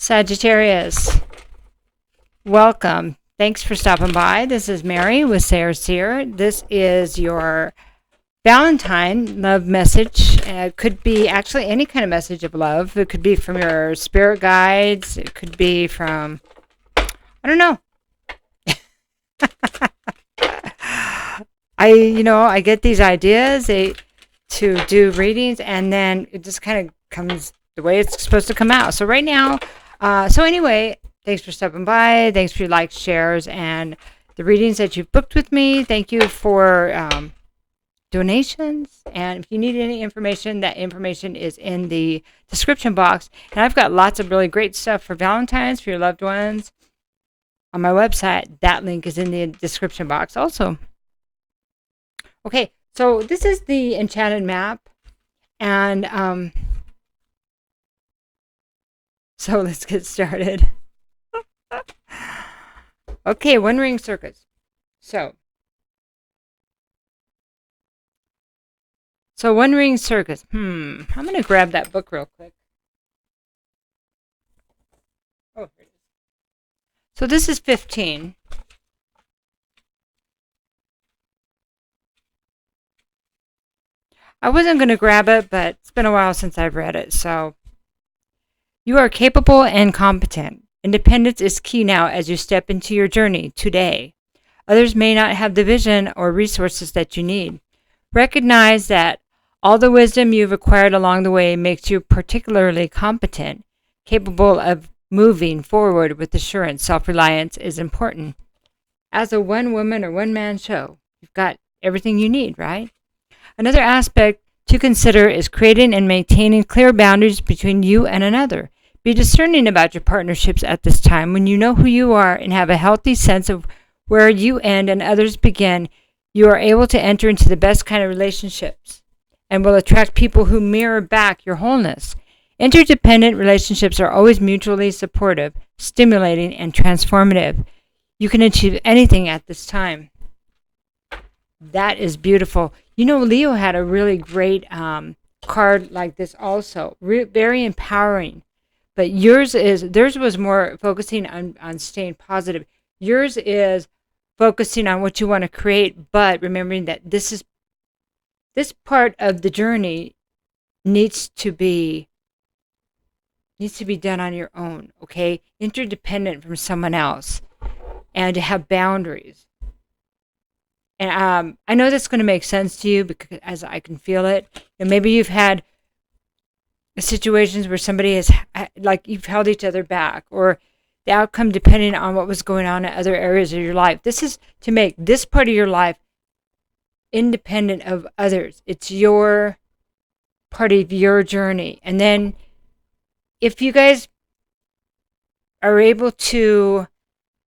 Sagittarius, welcome. Thanks for stopping by. This is Mary with Sayre Seer. This is your Valentine love message. It could be actually any kind of message of love. It could be from your spirit guides. It could be from, I don't know. I get these ideas to do readings, and then it just kind of comes the way it's supposed to come out. So right now, anyway, thanks for stopping by. Thanks for your likes, shares, and the readings that you've booked with me. Thank you for donations. And if you need any information, that information is in the description box. And I've got lots of really great stuff for Valentine's, for your loved ones on my website. That link is in the description box also. Okay, so this is the enchanted map. And so let's get started. Okay, One Ring Circus. So One Ring Circus. I'm going to grab that book real quick. Oh, here it is. So this is 15. I wasn't going to grab it, but it's been a while since I've read it. So you are capable and competent. Independence is key now as you step into your journey today. Others may not have the vision or resources that you need. Recognize that all the wisdom you've acquired along the way makes you particularly competent. Capable of moving forward with assurance. Self-reliance is important. As a one-woman or one-man show, you've got everything you need, right? Another aspect to consider is creating and maintaining clear boundaries between you and another. Be discerning about your partnerships at this time. When you know who you are and have a healthy sense of where you end and others begin, you are able to enter into the best kind of relationships and will attract people who mirror back your wholeness. Interdependent relationships are always mutually supportive, stimulating, and transformative. You can achieve anything at this time. That is beautiful. Leo had a really great card like this also. Very empowering. But theirs was more focusing on staying positive. Yours is focusing on what you want to create, but remembering that this part of the journey needs to be done on your own, okay? Interdependent from someone else, and to have boundaries. And I know that's going to make sense to you because as I can feel it. And maybe you've had situations where somebody has, like, you've held each other back, or the outcome depending on what was going on in other areas of your life. This is to make this part of your life independent of others. It's your part of your journey. And then if you guys are able to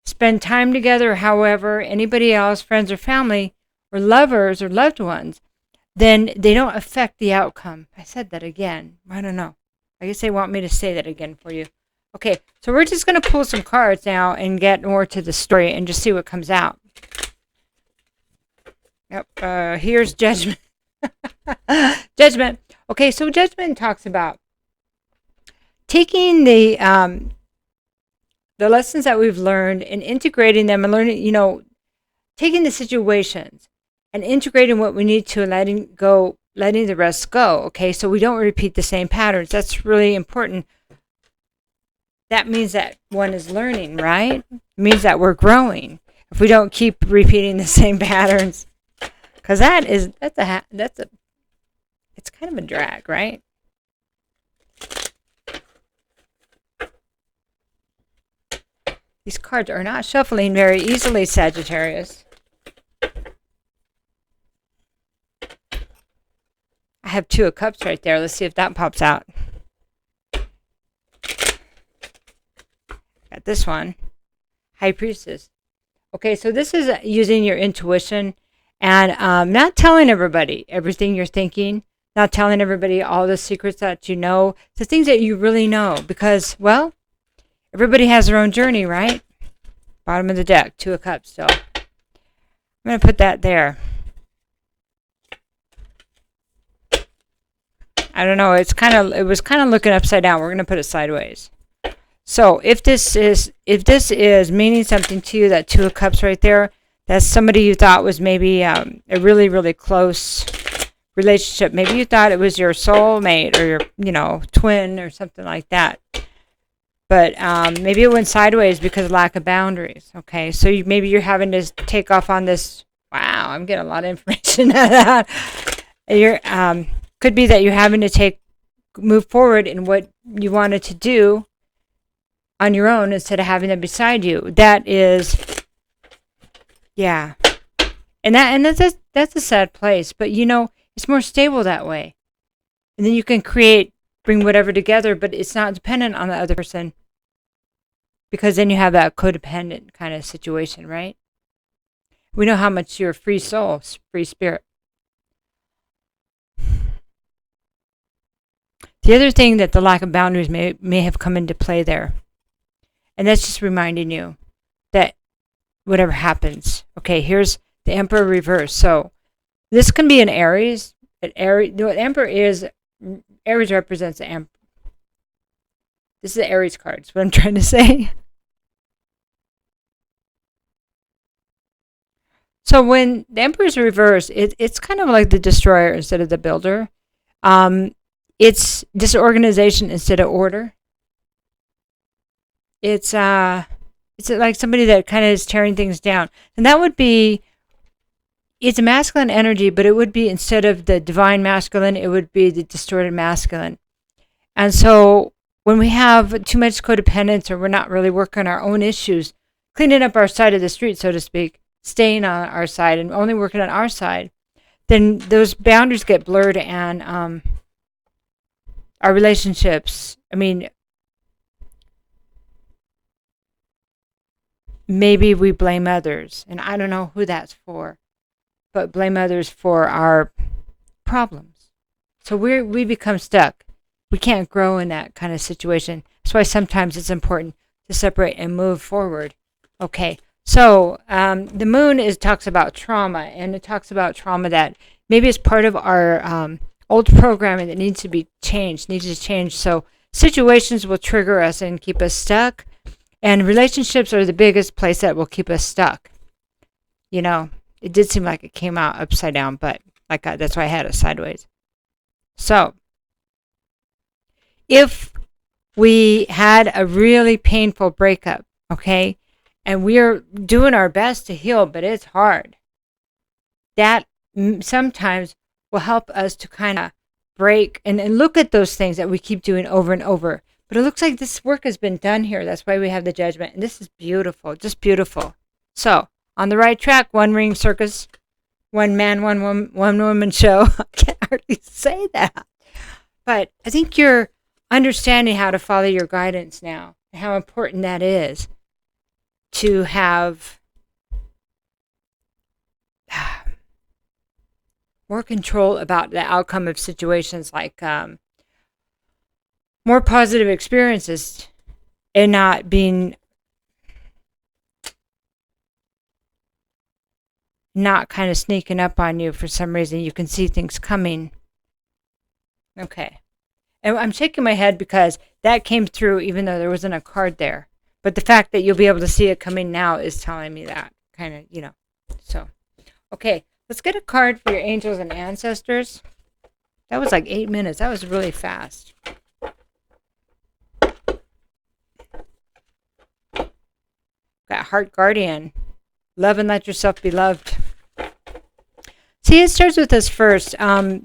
spend time together, however, anybody else, friends or family, or lovers or loved ones, then they don't affect the outcome. I said that again. I don't know. I guess they want me to say that again for you. Okay, so we're just going to pull some cards now and get more to the story and just see what comes out. Yep, here's Judgment. Judgment. Okay, so Judgment talks about taking the lessons that we've learned and integrating them and learning, taking the situations and integrating what we need to and letting the rest go. Okay, so we don't repeat the same patterns. That's really important. That means that one is learning, right? It means that we're growing if we don't keep repeating the same patterns, because it's kind of a drag, right? These cards are not shuffling very easily, Sagittarius. I have Two of Cups right there. Let's see if that pops out. Got this one. High Priestess. Okay, so this is using your intuition and not telling everybody everything you're thinking, not telling everybody all the secrets that you know, the things that you really know, because, well, everybody has their own journey, right? Bottom of the deck, Two of Cups still. I'm going to put that there. I don't know. It was kind of looking upside down. We're going to put it sideways. So if this is meaning something to you, that Two of Cups right there, that's somebody you thought was maybe a really, really close relationship. Maybe you thought it was your soulmate or your, twin or something like that. But maybe it went sideways because of lack of boundaries. Okay, so maybe you're having to take off on this. Wow, I'm getting a lot of information out of that. You're could be that you're having to move forward in what you wanted to do on your own instead of having them beside you. That is, yeah, and that's a sad place. But it's more stable that way, and then you can bring whatever together, but it's not dependent on the other person, because then you have that codependent kind of situation, right? We know how much you're a free soul, free spirit. The other thing that the lack of boundaries may have come into play there, and that's just reminding you that whatever happens, okay, here's the Emperor reverse. So this can be an Aries. The Emperor is, Aries represents the Emperor. This is the Aries card. That's what I'm trying to say. So when the Emperor is reversed, it's kind of like the destroyer instead of the builder. It's disorganization instead of order. It's like somebody that kind of is tearing things down. And that would be, it's a masculine energy, but it would be, instead of the divine masculine, it would be the distorted masculine. And so when we have too much codependence, or we're not really working on our own issues, cleaning up our side of the street, so to speak, staying on our side and only working on our side, then those boundaries get blurred, and our relationships, maybe we blame others, and I don't know who that's for, but blame others for our problems. So we become stuck. We can't grow in that kind of situation. That's why sometimes it's important to separate and move forward. Okay, so the moon talks about trauma, and it talks about trauma that maybe is part of our old programming that needs to change. So situations will trigger us and keep us stuck, and relationships are the biggest place that will keep us stuck. It did seem like it came out upside down, but that's why I had it sideways. So if we had a really painful breakup, okay, and we're doing our best to heal, but it's hard, that sometimes will help us to kind of break and look at those things that we keep doing over and over. But it looks like this work has been done here. That's why we have the Judgment. And this is beautiful, just beautiful. So, on the right track, one ring circus, one man, one woman show. I can't hardly say that. But I think you're understanding how to follow your guidance now, and how important that is to have more control about the outcome of situations, like more positive experiences, and not kind of sneaking up on you for some reason. You can see things coming. Okay. And I'm shaking my head because that came through even though there wasn't a card there. But the fact that you'll be able to see it coming now is telling me that, kind of, So, okay. Let's get a card for your angels and ancestors. That was like 8 minutes. That was really fast. Got Heart Guardian. Love and let yourself be loved. See, it starts with us first. Stuff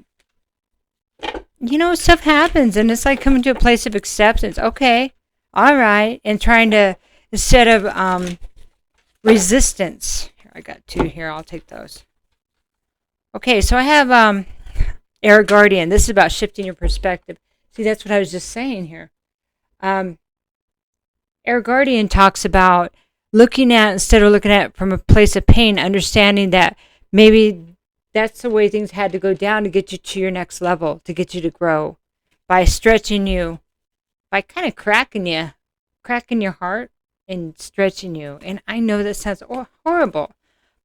happens, and it's like coming to a place of acceptance. Okay, all right. And trying to, instead of resistance. Here, I got 2 here. I'll take those. Okay, so I have Air Guardian. This is about shifting your perspective. See, that's what I was just saying here. Air Guardian talks about instead of looking at it from a place of pain, understanding that maybe that's the way things had to go down to get you to your next level, to get you to grow, by stretching you, by kind of cracking your heart and stretching you. And I know that sounds horrible.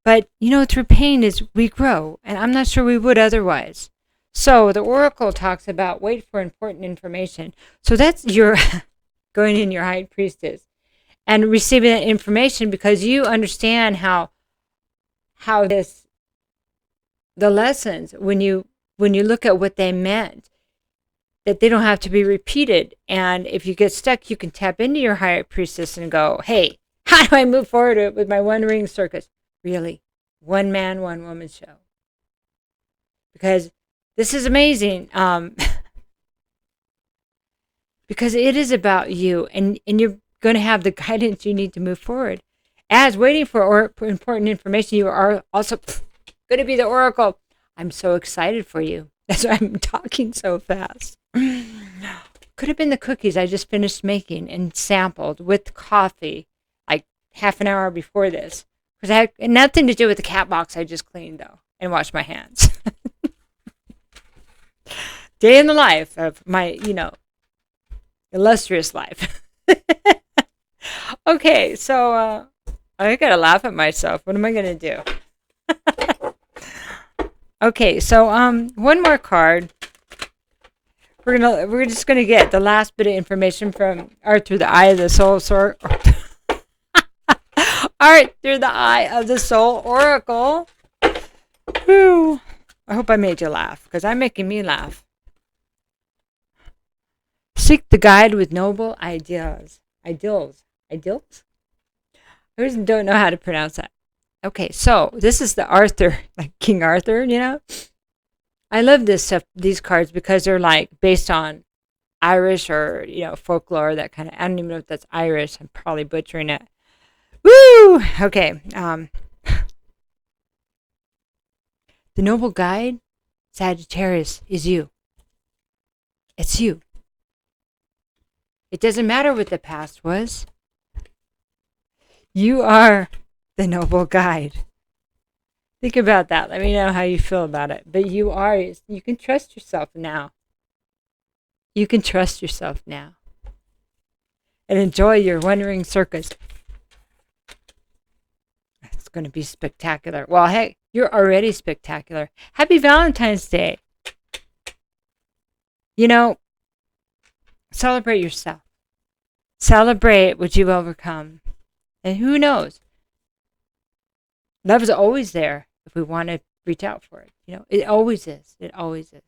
But, through pain we grow, and I'm not sure we would otherwise. So the Oracle talks about wait for important information. So that's your going in your high priestess and receiving that information, because you understand how this, the lessons, when you look at what they meant, that they don't have to be repeated. And if you get stuck, you can tap into your high priestess and go, hey, how do I move forward with my one ring circus? Really, one man, one woman show. Because this is amazing. Because it is about you, and you're going to have the guidance you need to move forward. As waiting for important information, you are also going to be the oracle. I'm so excited for you. That's why I'm talking so fast. Could have been the cookies I just finished making and sampled with coffee like half an hour before this. Because I had nothing to do with the cat box I just cleaned, though, and washed my hands. Day in the life of my, illustrious life. Okay, so I gotta laugh at myself. What am I gonna do? Okay, so one more card. We're just gonna get the last bit of information from Art Through the Eye of the Soul Art Through the Eye of the Soul Oracle. Whew. I hope I made you laugh, because I'm making me laugh. Seek the guide with noble ideals. Ideals? I just don't know how to pronounce that. Okay, so this is the Arthur, like King Arthur, I love this stuff, these cards, because they're like based on Irish or, folklore, that kind of, I don't even know if that's Irish. I'm probably butchering it. Woo! Okay. The noble guide, Sagittarius, is you. It's you. It doesn't matter what the past was. You are the noble guide. Think about that. Let me know how you feel about it. But you can trust yourself now. You can trust yourself now. And enjoy your wandering circus. It's going to be spectacular. Well, hey, you're already spectacular. Happy Valentine's Day. Celebrate yourself. Celebrate what you've overcome. And who knows? Love is always there if we want to reach out for it. It always is. It always is.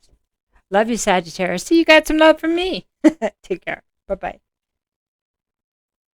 Love you, Sagittarius. See, you got some love from me. Take care. Bye-bye.